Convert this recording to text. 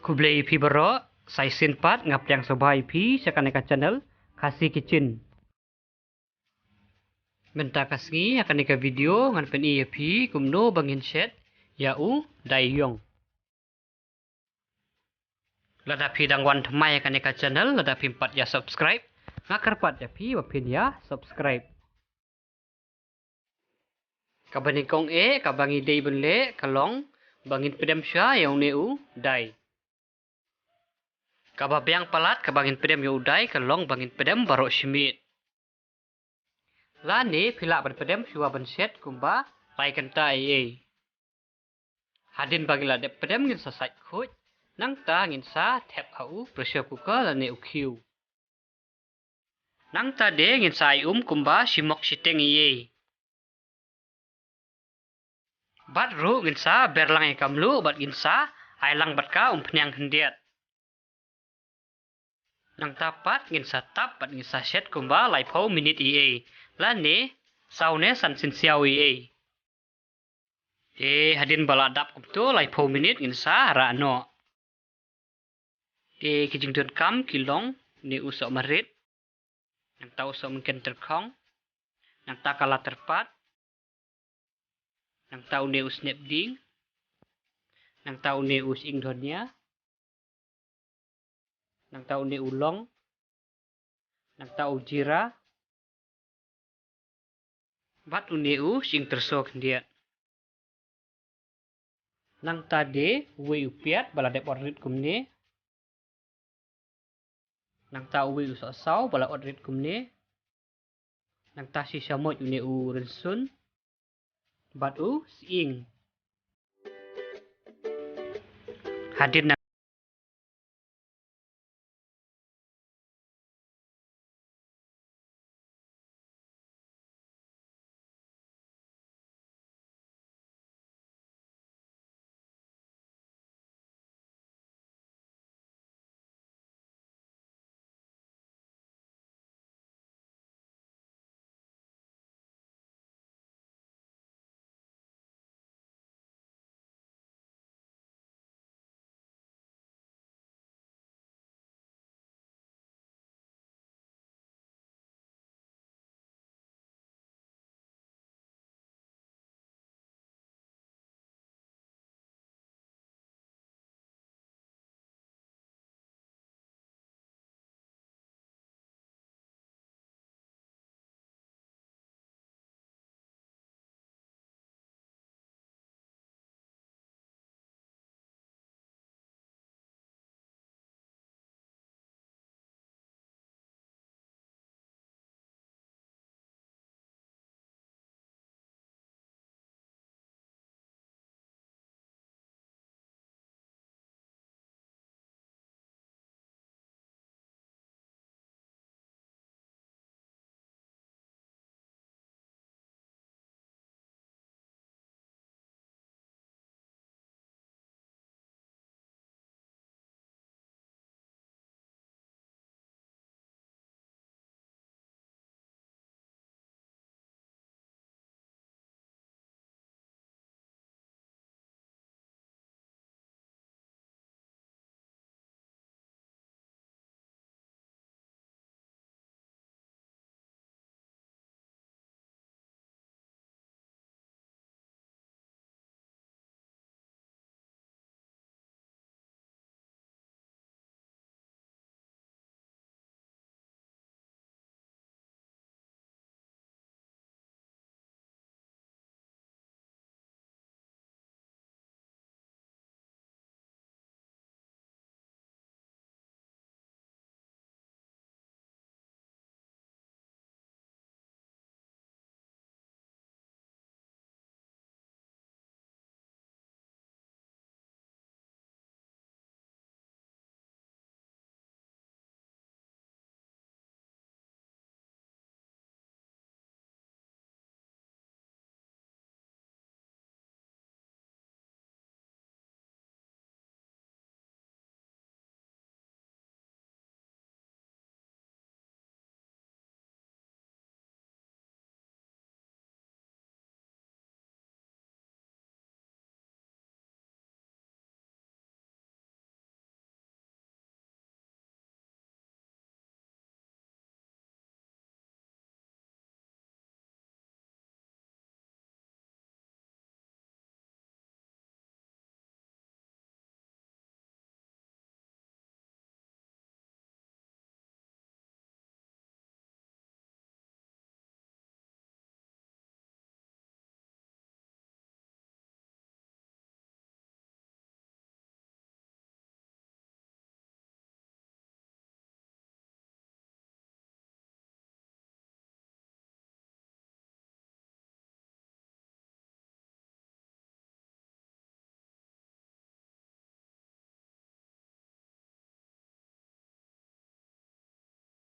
Kublai IP bero, saya sinpat ngap yang soba IP sekan eka channel kasih kitchen. Benta kasih akan eka video ngan pen IP kumno bangin set yau dayong. Ladapi dangwan temai akan eka channel ladapi 4 ya subscribe ngakar 4 ya pi wapin ya subscribe. Kabani kong kabangi day benle kalong bangin pedem sya yang neu dai. Kababyang palat kabangin pedem yo udai kalong bangin pedem barok simit. Lani pila ban pedem syua ban set kumba lai kenta Hadin bagila de pedem ngin sa sait khuj nang ta ngin sa tap hau pressure cooker lani ukhiu. Nang ta de ngin sa kumba simok siteng Bat ru ngin sa berlang kamlu bat ngin sa ailang bat ka pnyang hendiat. Nang tapat ngin sa tap bat ngin sa set kumba lai pau minit Lani saune san sin siaw hadin baladap kumto lai pau minit ngin sa ra no. Kijing don kam kilong ni usok marit. Nang ta usok mungkin terkong. Nang ta kala terpat. Nang ta une usnep ding. Nang ta une us ingdonya. Nang ta une ulong. Nang ta ujira. Bat une sing tersok dia. Nang ta de uwe upiat baladep orrit kumne. Nang ta uwe usok saw bala orrit kumne. Nang ta si samot une rensun. Bat sing. Hadin